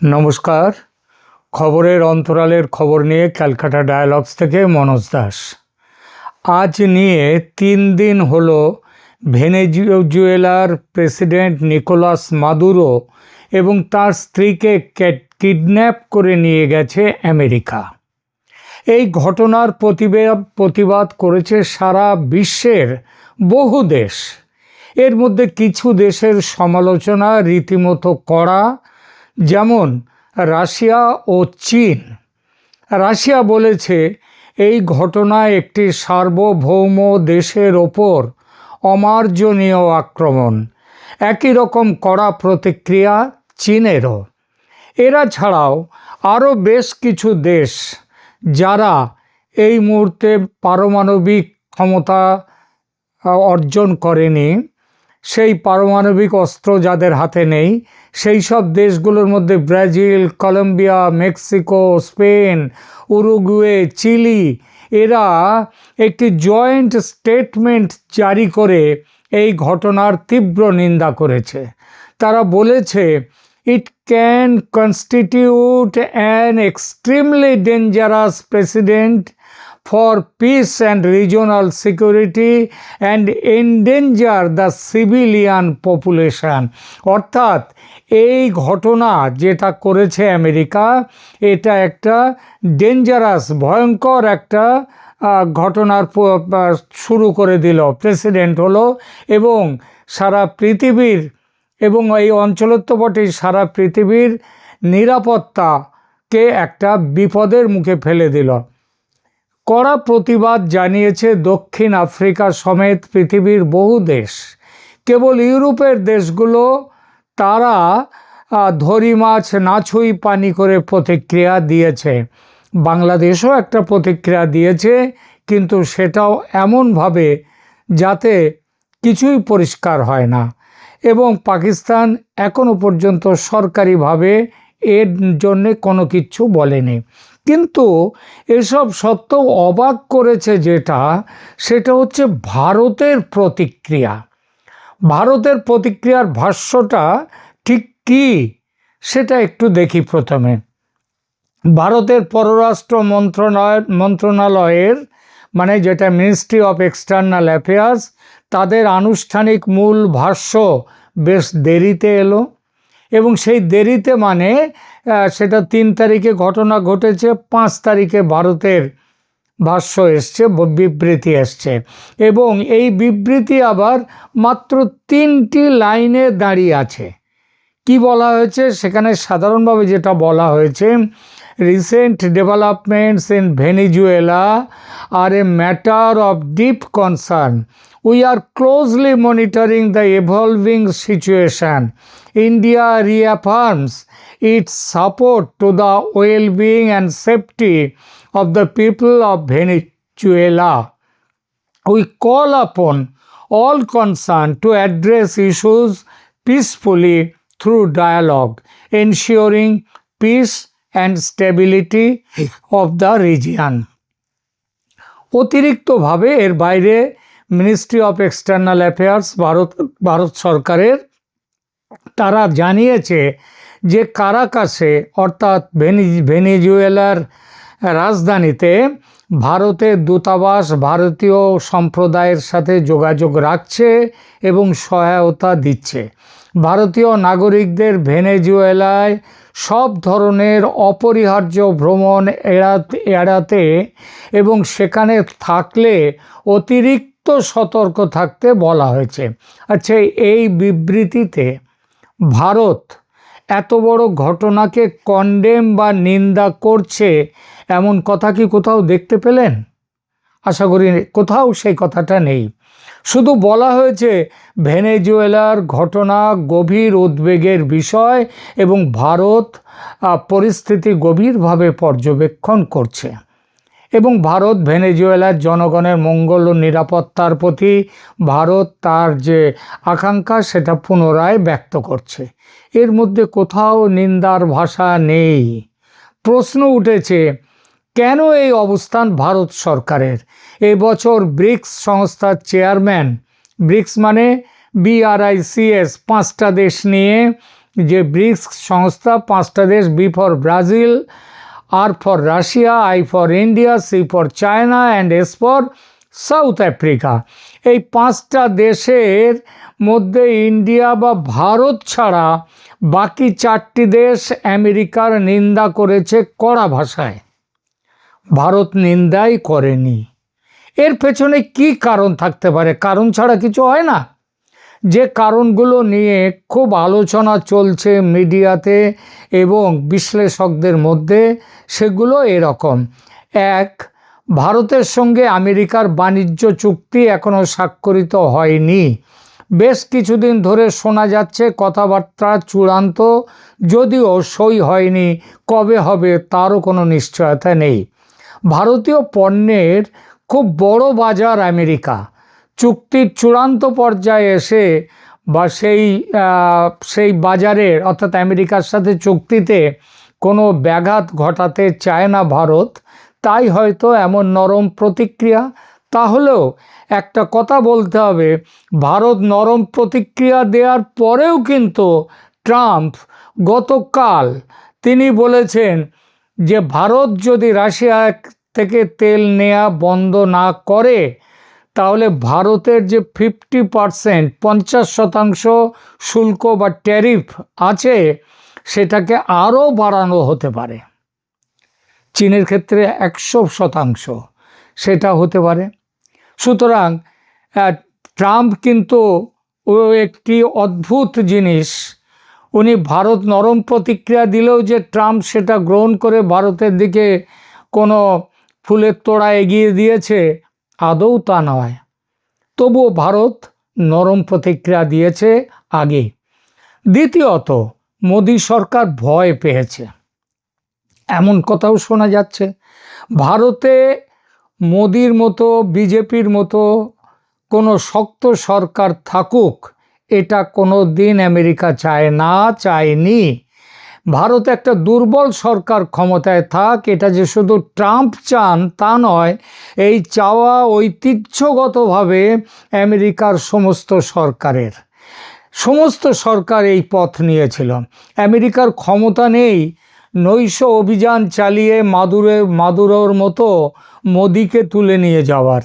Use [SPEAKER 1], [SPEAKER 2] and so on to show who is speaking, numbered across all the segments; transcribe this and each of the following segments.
[SPEAKER 1] নমস্কার। খবরের অন্তরালের খবর নিয়ে ক্যালকাটা ডায়ালগস থেকে মনোজ দাস। আজ নিয়ে 3 দিন হলো ভেনেজুয়েলার প্রেসিডেন্ট নিকোলাস মাদুরো এবং তার স্ত্রীকে কিডন্যাপ করে নিয়ে গেছে আমেরিকা। এই ঘটনার প্রতিবাদ করেছে সারা বিশ্বের বহু দেশ। এর মধ্যে কিছু দেশের সমালোচনা রীতিমতো কড়া, যেমন রাশিয়া ও চীন। রাশিয়া বলেছে এই ঘটনা একটি সার্বভৌম দেশের ওপর অমার্জনীয় আক্রমণ। একই রকম কড়া প্রতিক্রিয়া চীনেরও। এরা ছাড়াও আরও বেশ কিছু দেশ যারা এই মুহূর্তে পারমাণবিক ক্ষমতা অর্জন করেনি, সেই পারমাণবিক অস্ত্র যাদের হাতে নেই, সেই সব দেশগুলোর মধ্যে Brazil, Colombia, Mexico, Spain, Uruguay, Chile, এরা একটি জয়েন্ট স্টেটমেন্ট জারি করে এই ঘটনার তীব্র নিন্দা করেছে। তারা বলেছে it can constitute an extremely dangerous precedent for peace and regional security and endanger the civilian population। অর্থাৎ এই ঘটনা যেটা করেছে আমেরিকা, এটা একটা ডেঞ্জারাস, ভয়ঙ্কর একটা ঘটনার শুরু করে দিল, প্রেসিডেন্ট হলো, এবং সারা পৃথিবীর এবং এই অঞ্চলের তো বটেই, সারা পৃথিবীর নিরাপত্তাকে একটা বিপদের মুখে ফেলে দিল। কড়া প্রতিবাদ জানিয়েছে দক্ষিণ আফ্রিকা সমেত পৃথিবীর বহু দেশ। কেবল ইউরোপের দেশগুলো তারা ধরি মাছ না ছুঁই পানি করে প্রতিক্রিয়া দিয়েছে। বাংলাদেশও একটা প্রতিক্রিয়া দিয়েছে, কিন্তু সেটাও এমনভাবে যাতে কিছুই পরিষ্কার হয় না। এবং পাকিস্তান এখনও পর্যন্ত সরকারিভাবে এর জন্যে কোনো কিছু বলেনি। কিন্তু এসব সত্ত্বেও অবাক করেছে সেটা হচ্ছে ভারতের প্রতিক্রিয়া। ভারতের প্রতিক্রিয়ার ভাষ্যটা ঠিক কী সেটা একটু দেখি। প্রথমে ভারতের পররাষ্ট্র মন্ত্রণালয়ের মানে যেটা মিনিস্ট্রি অফ এক্সটার্নাল অ্যাফেয়ার্স, তাদের আনুষ্ঠানিক মূল ভাষ্য বেশ দেরিতে এলো। এবং সেই দেরিতে মানে সেটা 3 তারিখে ঘটনা ঘটেছে, 5 তারিখে ভারতের ভাষ্য এসছে, বিবৃতি এসছে। এবং এই বিবৃতি আবার মাত্র 3টি লাইনে দাঁড়িয়ে আছে। কি বলা হয়েছে সেখানে? সাধারণভাবে যেটা বলা হয়েছে, recent developments in Venezuela are a matter of deep concern. We are closely monitoring the evolving situation. India reaffirms its support to the well-being and safety of the people of Venezuela. We call upon all concerned to address issues peacefully through dialogue, ensuring peace and stability of the region. অতিরিক্তভাবে এর বাইরে ministry of external affairs Bharat সরকারের তারা জানিয়েছে যে কারাকাসে অর্থাৎ ভেনেজুয়েলার রাজধানীতে ভারতের দূতাবাস ভারতীয় সম্প্রদায়ের সাথে যোগাযোগ রাখছে এবং সহায়তা দিচ্ছে। ভারতীয় নাগরিকদের ভেনেজুয়েলায় সব ধরনের অপরিহার্য ভ্রমণ এড়াতে এবং সেখানে থাকলে অতিরিক্ত সতর্ক থাকতে বলা হয়েছে। আচ্ছা, এই বিবৃতিতে ভারত এত বড় ঘটনাকে কন্ডেম বা নিন্দা করছে এমন কথা কি কোথাও দেখতে পেলেন? আশা করি কোথাও সেই কথাটা নেই। শুধু বলা হয়েছে ভেনেজুয়েলার ঘটনা গভীর উদ্বেগের বিষয় এবং ভারত পরিস্থিতি গভীরভাবে পর্যবেক্ষণ করছে এবং ভারত ভেনেজুয়েলার জনগণের মঙ্গল ও নিরাপত্তার প্রতি ভারত তার যে আকাঙ্ক্ষা সেটা পুনরায় ব্যক্ত করছে। এর মধ্যে কোথাও নিন্দার ভাষা নেই। প্রশ্ন উঠেছে কেন এই অবস্থান ভারত সরকারের? এবছর ব্রিক্স সংস্থার চেয়ারম্যান, ব্রিক্স মানে BRICS, 5টা দেশ নিয়ে যে ব্রিক্স সংস্থা, 5টা দেশ, B for Brazil, R for Russia, I for India, C for China and S for South Africa. এই 5টা দেশের মধ্যে ইন্ডিয়া বা ভারত ছাড়া বাকি 4টি দেশ আমেরিকার নিন্দা করেছে কড়া ভাষায়, ভারত নিন্দাই করেনি। এর পেছনে কি কারণ থাকতে পারে? কারণ ছাড়া কিছু হয় না। যে কারণগুলো নিয়ে খুব আলোচনা চলছে মিডিয়াতে এবং বিশ্লেষকদের মধ্যে, সেগুলো এরকম: 1, ভারতের সঙ্গে আমেরিকার বাণিজ্য চুক্তি এখনও স্বাক্ষরিত হয়নি। বেশ কিছুদিন ধরে শোনা যাচ্ছে কথাবার্তা চূড়ান্ত, যদিও সই হয়নি, কবে হবে তারও কোনো নিশ্চয়তা নেই। ভারতীয় পণ্যের খুব বড় বাজার আমেরিকা। চুক্তির চূড়ান্ত পর্যায়ে এসে বা সেই বাজারের অর্থাৎ আমেরিকার সাথে চুক্তিতে কোনো ব্যাঘাত ঘটাতে চায় না ভারত, তাই হয়তো এমন নরম প্রতিক্রিয়া। তাহলেও একটা কথা বলতে হবে, ভারত নরম প্রতিক্রিয়া দেওয়ার পরেও কিন্তু ট্রাম্প গতকাল তিনি বলেছেন যে ভারত যদি রাশিয়া থেকে তেল নেওয়া বন্ধ না করে তাহলে ভারতের যে 50%, 50% শুল্ক বা ট্যারিফ আছে সেটাকে আরও বাড়ানো হতে পারে। চীনের ক্ষেত্রে 100% সেটা হতে পারে। সুতরাং ট্রাম্প কিন্তু একটি অদ্ভুত জিনিস, উনি ভারত নরম প্রতিক্রিয়া দিলেও যে ট্রাম্প সেটা গ্রহণ করে ভারতের দিকে কোনো ফুলের তোড়া এগিয়ে দিয়েছে, আদৌ তা নয়। তবুও ভারত নরম প্রতিক্রিয়া দিয়েছে আগে। দ্বিতীয়ত, মোদী সরকার ভয় পেয়েছে, এমন কথাও শোনা যাচ্ছে। ভারতে মোদির মতো, বিজেপির মতো কোনো শক্ত সরকার থাকুক, এটা কোনো দিন আমেরিকা চায় না, চায়নি। ভারত একটা দুর্বল সরকার ক্ষমতায় থাক, এটা যে শুধু ট্রাম্প চান তা নয়, এই চাওয়া ঐতিহ্যগতভাবে আমেরিকার সমস্ত সরকার এই পথ নিয়েছিল। আমেরিকার ক্ষমতা নেই নৈশ অভিযান চালিয়ে মাদুরোর মতো মোদিকে তুলে নিয়ে যাওয়ার।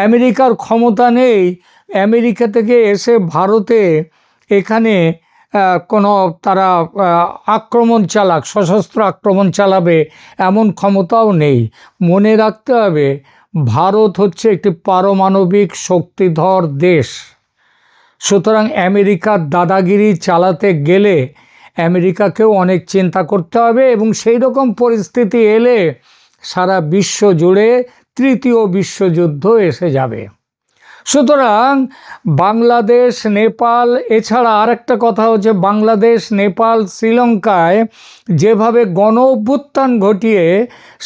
[SPEAKER 1] আমেরিকার ক্ষমতা নেই আমেরিকা থেকে এসে ভারতে এখানে কোনো তারা সশস্ত্র আক্রমণ চালাবে, এমন ক্ষমতাও নেই। মনে রাখতে হবে, ভারত হচ্ছে একটি পারমাণবিক শক্তিধর দেশ। সুতরাং আমেরিকার দাদাগিরি চালাতে গেলে আমেরিকাকেও অনেক চিন্তা করতে হবে, এবং সেই রকম পরিস্থিতি এলে সারা বিশ্ব জুড়ে 3য় বিশ্বযুদ্ধ এসে যাবে। সুতরাং বাংলাদেশ, নেপাল, এছাড়া আরেকটা কথা হচ্ছে বাংলাদেশ, নেপাল, শ্রীলঙ্কায় যেভাবে গণ অভ্যুত্থান ঘটিয়ে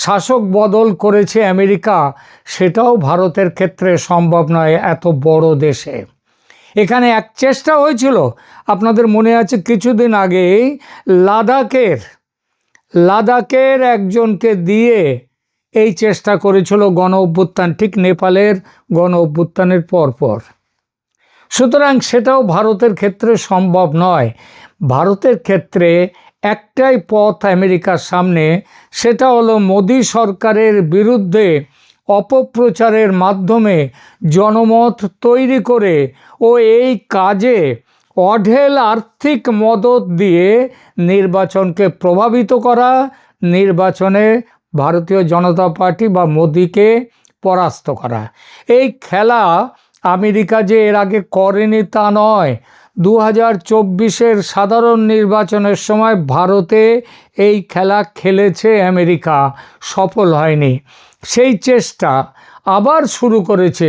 [SPEAKER 1] শাসক বদল করেছে আমেরিকা, সেটাও ভারতের ক্ষেত্রে সম্ভব নয় এত বড় দেশে। এখানে এক চেষ্টা হয়েছিল, আপনাদের মনে আছে কিছুদিন আগেই লাদাখের একজনকে দিয়ে এই চেষ্টা করেছিল গণ অভ্যুত্থান, ঠিক নেপালের গণ অভ্যুত্থানের পরপর। সুতরাং সেটাও ভারতের ক্ষেত্রে সম্ভব নয়। ভারতের ক্ষেত্রে একটাই পথ আমেরিকার সামনে, সেটা হলো মোদী সরকারের বিরুদ্ধে অপপ্রচারের মাধ্যমে জনমত তৈরি করে ও এই কাজে অঢেল আর্থিক মদত দিয়ে নির্বাচনকে প্রভাবিত করা, নির্বাচনে ভারতীয় জনতা পার্টি বা মোদিকে পরাস্ত করা। এই খেলা আমেরিকা যে এর আগে করেনি তা নয়। 2024-এর সাধারণ নির্বাচনের সময় ভারতে এই খেলা খেলেছে আমেরিকা, সফল হয়নি। সেই চেষ্টা আবার শুরু করেছে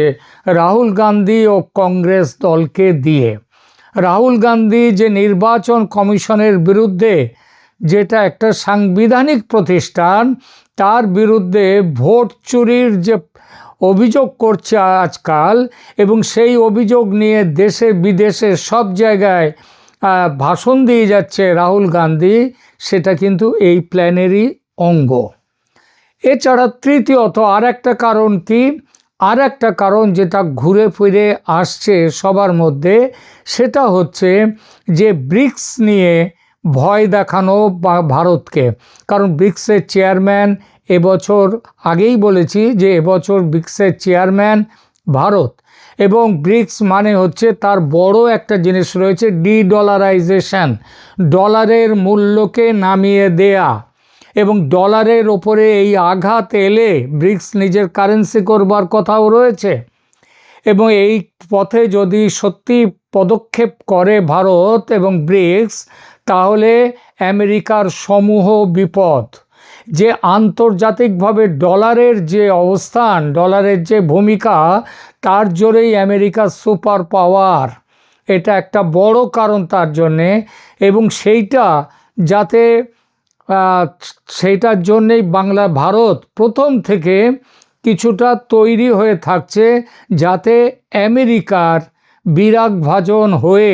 [SPEAKER 1] রাহুল গান্ধী ও কংগ্রেস দলকে দিয়ে। রাহুল গান্ধী যে নির্বাচন কমিশনের বিরুদ্ধে, যেটা একটা সাংবিধানিক প্রতিষ্ঠান, তার বিরুদ্ধে ভোট চুরির যে অভিযোগ করছে আজকাল, এবং সেই অভিযোগ নিয়ে দেশে বিদেশে সব জায়গায় ভাষণ দিয়ে যাচ্ছে রাহুল গান্ধী, সেটা কিন্তু এই প্ল্যানেরই অঙ্গ। এছাড়া তৃতীয়ত আর একটা কারণ কি, আর একটা কারণ যেটা ঘুরে ফিরে আসছে সবার মধ্যে, সেটা হচ্ছে যে ব্রিক্স নিয়ে ভয় দেখানো ভারতকে। কারণ ব্রিক্সের চেয়ারম্যান এবছর, আগেই বলেছি যে এবছর ব্রিক্সের চেয়ারম্যান ভারত, এবং ব্রিক্স মানে হচ্ছে তার বড় একটা জিনিস রয়েছে ডলারাইজেশন, ডলারের মূল্যকে নামিয়ে দেয়া। এবং ডলারের ওপরে এই আঘাত এলে ব্রিক্স নিজের কারেন্সি করবার কথাও রয়েছে। এবং এই পথে যদি সত্যি পদক্ষেপ করে ভারত এবং ব্রিক্স, তাহলে আমেরিকার সমূহ বিপদ। যে আন্তর্জাতিকভাবে ডলারের যে অবস্থান, ডলারের যে ভূমিকা, তার জোরেই আমেরিকার সুপার পাওয়ার, এটা একটা বড় কারণ তার জন্যে। এবং সেইটার জন্যেই ভারত প্রথম থেকে কিছুটা তৈরি হয়ে থাকছে, যাতে আমেরিকার বিরাগভাজন হয়ে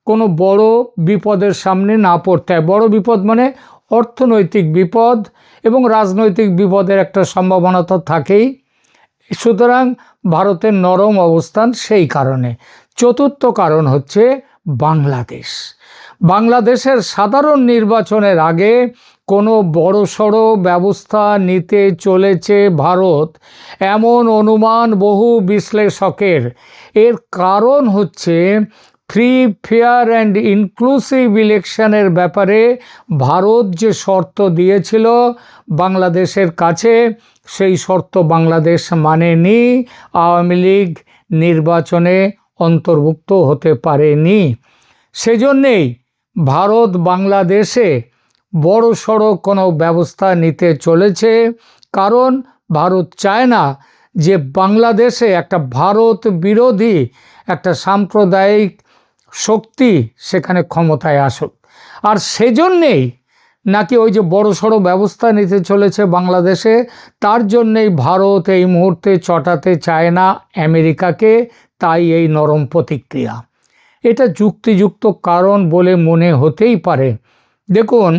[SPEAKER 1] কোনো বড় বিপদের সামনে না পড়তে হয়। বড় বিপদ মানে অর্থনৈতিক বিপদ এবং রাজনৈতিক বিপদের একটা সম্ভাবনা তো থাকেই। সুতরাং ভারতের নরম অবস্থান সেই কারণে। চতুর্থ কারণ হচ্ছে বাংলাদেশ। বাংলাদেশের সাধারণ নির্বাচনের আগে কোনো বড়সড় ব্যবস্থা নিতে চলেছে ভারত, এমন অনুমান বহু বিশ্লেষকের। এর কারণ হচ্ছে ফ্রি, ফেয়ার অ্যান্ড ইনক্লুসিভ ইলেকশনের ব্যাপারে ভারত যে শর্ত দিয়েছিল বাংলাদেশের কাছে, সেই শর্ত বাংলাদেশ মানেনি। আওয়ামী লীগ নির্বাচনে অন্তর্ভুক্ত হতে পারেনি। সেজন্যেই ভারত বাংলাদেশে বড়সড় কোনো ব্যবস্থা নিতে চলেছে। কারণ ভারত চায় না যে বাংলাদেশে একটা ভারত বিরোধী একটা সাম্প্রদায়িক শক্তি সেখানে ক্ষমতায় আসুক। আর সেজন্যেই নাকি ওই যে বড়সড় ব্যবস্থা নিতে চলেছে বাংলাদেশে, তার জন্যেই ভারত এই মুহূর্তে চটাতে চায় না আমেরিকাকে, তাই এই নরম প্রতিক্রিয়া। এটা যুক্তিযুক্ত কারণ বলে মনে হতেই পারে। দেখুন,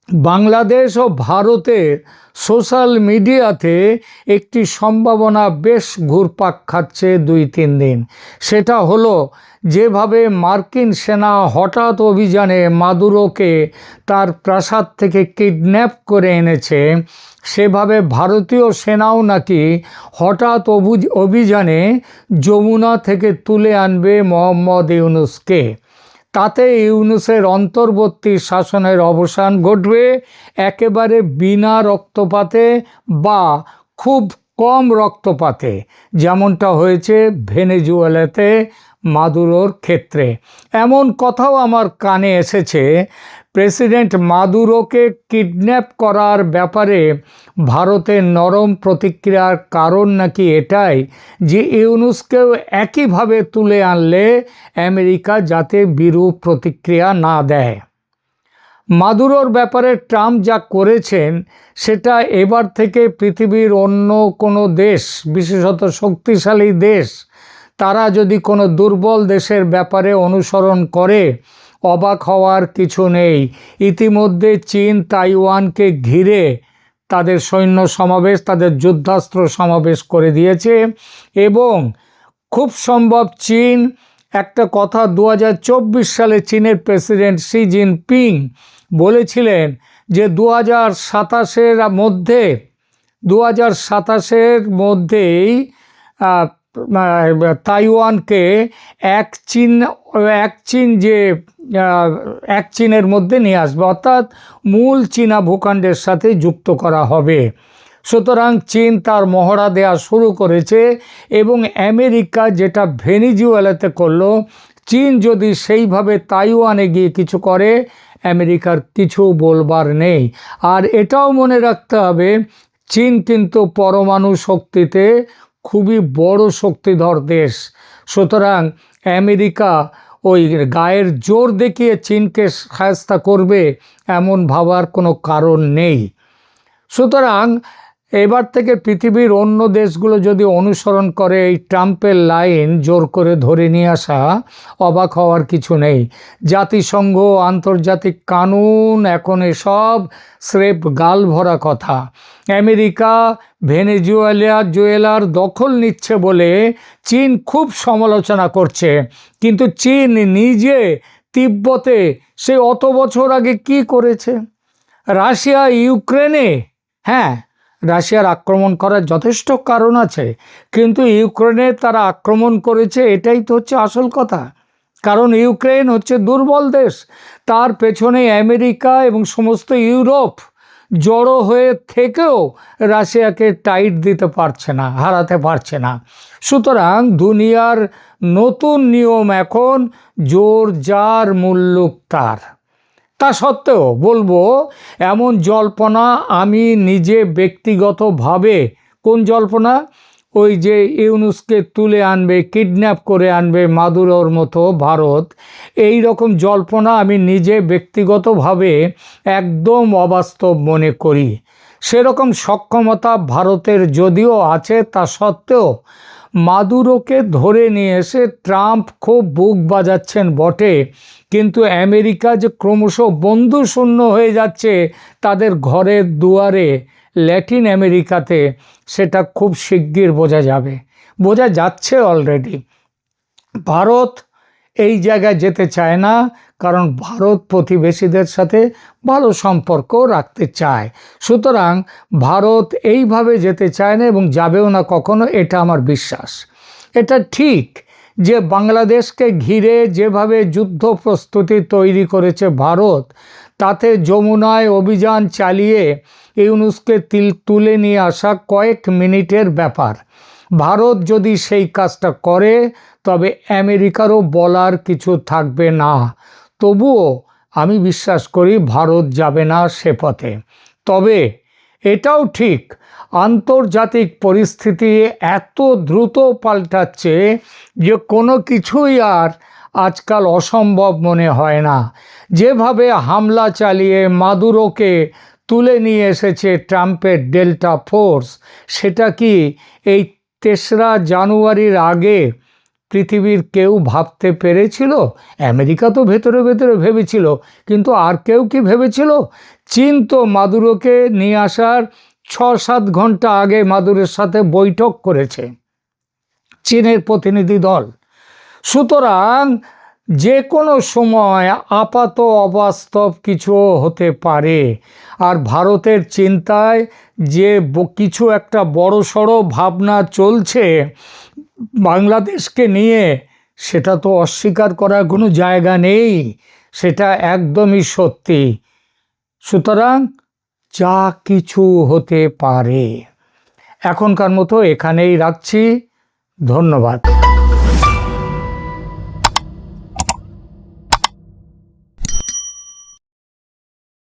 [SPEAKER 1] বাংলাদেশ ও ভারতের সোশ্যাল মিডিয়াতে একটি সম্ভাবনা বেশ ঘুরপাক খাচ্ছে 2-3 দিন। সেটা হলো, যেভাবে মার্কিন সেনা হঠাৎ অভিযানে মাদুরোকে তার প্রাসাদ থেকে কিডন্যাপ করে এনেছে, সেভাবে ভারতীয় সেনাও নাকি হঠাৎ অভিযানে যমুনা থেকে তুলে আনবে মোহাম্মদ ইউনূসকে। তাতে ইউনূসের অন্তর্বর্তী শাসনের অবসান ঘটবে একেবারে বিনা রক্তপাতে বা খুব কম রক্তপাতে, যেমনটা হয়েছে ভেনেজুয়েলাতে মাদুরোর ক্ষেত্রে। এমন কথাও আমার কানে এসেছে, প্রেসিডেন্ট মাদুরোকে কিডন্যাপ করার ব্যাপারে ভারতের নরম প্রতিক্রিয়ার কারণ নাকি এটাই যে ইউনূসকেও একইভাবে তুলে আনলে আমেরিকা যাতে বিরূপ প্রতিক্রিয়া না দেয়। মাদুরোর ব্যাপারে ট্রাম্প যা করেছেন, সেটা এবার থেকে পৃথিবীর অন্য কোনো দেশ, বিশেষত শক্তিশালী দেশ, তারা যদি কোনো দুর্বল দেশের ব্যাপারে অনুসরণ করে, অবাক হওয়ার কিছু নেই। ইতিমধ্যে চীন তাইওয়ানকে ঘিরে তাদের সৈন্য সমাবেশ, তাদের যুদ্ধাস্ত্র সমাবেশ করে দিয়েছে। এবং খুব সম্ভব চীন, একটা কথা 2024 সালে চীনের প্রেসিডেন্ট শি জিনপিং বলেছিলেন যে 2027-এর মধ্যেই তাইওয়ানকে এক চীনের মধ্যে নিয়ে আসবে, অর্থাৎ মূল চীনা ভূখণ্ডের সাথে যুক্ত করা হবে। সুতরাং চীন তার মহড়া দেওয়া শুরু করেছে। এবং আমেরিকা যেটা ভেনেজুয়েলাতে করলো, চীন যদি সেইভাবে তাইওয়ানে গিয়ে কিছু করে, আমেরিকার কিছু বলবার নেই। আর এটাও মনে রাখতে হবে, চীন কিন্তু পরমাণু শক্তিতে খুবই বড় শক্তিধর দেশ। সুতরাং আমেরিকা ওই গায়ের জোর দেখিয়ে চীনকে শায়েস্তা করবে এমন ভাবার কোনো কারণ নেই। সুতরাং এবার থেকে পৃথিবীর অন্য দেশগুলো যদি অনুসরণ করে এই ট্রাম্পের লাইন, জোর করে ধরে নিয়ে আসা, অবাক হওয়ার কিছু নেই। জাতিসংঘ, আন্তর্জাতিক কানুন, এখন এসব স্রেফ গাল ভরা কথা। আমেরিকা ভেনেজুয়েলার দখল নিচ্ছে বলে চীন খুব সমালোচনা করছে, কিন্তু চীন নিজে তিব্বতে সে অত বছর আগে কি করেছে? রাশিয়া ইউক্রেনে, হ্যাঁ, রাশিয়ার আক্রমণ করার যথেষ্ট কারণ আছে, কিন্তু ইউক্রেনে তারা আক্রমণ করেছে, এটাই তো হচ্ছে আসল কথা। কারণ ইউক্রেন হচ্ছে দুর্বল দেশ, তার পেছনে আমেরিকা এবং সমস্ত ইউরোপ জড়ো হয়ে থেকেও রাশিয়াকে টাইট দিতে পারছে না, হারাতে পারছে না। সুতরাং দুনিয়ার নতুন নিয়ম এখন জোর যার মুল্লুক তার। তা সত্ত্বেও বলবো, এমন জল্পনা আমি নিজে ব্যক্তিগতভাবে, কোন জল্পনা? ওই যে ইউনূসকে তুলে আনবে, কিডন্যাপ করে আনবে মাদুরোর মতো ভারত, এই রকম জল্পনা আমি নিজে ব্যক্তিগতভাবে একদম অবাস্তব মনে করি। সেরকম সক্ষমতা ভারতের যদিও আছে, তা সত্ত্বেও মাদুরোকে ধরে নিয়ে এসে ট্রাম্প খুব বুক বাজাচ্ছেন বটে, কিন্তু আমেরিকা যে ক্রমশ বন্ধুশূন্য হয়ে যাচ্ছে তাদের ঘরের দুয়ারে ল্যাটিন আমেরিকাতে, সেটা খুব শিগগির বোঝা যাবে, বোঝা যাচ্ছে অলরেডি। ভারত এই জায়গায় যেতে চায় না, কারণ ভারত প্রতিবেশীদের সাথে ভালো সম্পর্ক রাখতে চায়। সুতরাং ভারত এইভাবে যেতে চায় না এবং যাবেও না কখনো, এটা আমার বিশ্বাস। এটা ঠিক যে বাংলাদেশকে ঘিরে যেভাবে যুদ্ধ প্রস্তুতি তৈরি করেছে ভারত, তাতে যমুনায় অভিযান চালিয়ে ইউনূসকে তুলে নিয়ে আসা কয়েক মিনিটের ব্যাপার। ভারত যদি সেই কাজটা করে তবে আমেরিকারও বলার কিছু থাকবে না। তবুও আমি বিশ্বাস করি ভারত যাবে না সে পথে। তবে এটাও ঠিক, আন্তর্জাতিক পরিস্থিতি এত দ্রুত পাল্টাচ্ছে যে কোনো কিছুই আর আজকাল অসম্ভব মনে হয় না। যেভাবে হামলা চালিয়ে মাদুরোকে তুলে নিয়ে এসেছে ট্রাম্পের ডেল্টা ফোর্স, সেটা কি এই ৩রা জানুয়ারির আগে পৃথিবীর কেউ ভাবতে পেরেছিল? আমেরিকা তো ভেতরে ভেতরে ভেবেছিল, কিন্তু আর কেউ কি ভেবেছিল? চীন তো মাদুরোকে নিয়ে আসার ৬-৭ ঘন্টা আগে মাদুরোর সাথে বৈঠক করেছে চীনের প্রতিনিধি দল। সুতরাং যে কোনো সময় আপাত অবাস্তব কিছু হতে পারে। আর ভারতের চিন্তায় যে কিছু একটা বড়সড় ভাবনা চলছে বাংলাদেশকে নিয়ে, সেটা তো অস্বীকার করার কোনো জায়গা নেই, সেটা একদমই সত্যি। সুতরাং যা কিছু হতে পারে। এখনকার মতো এখানেই রাখছি। ধন্যবাদ।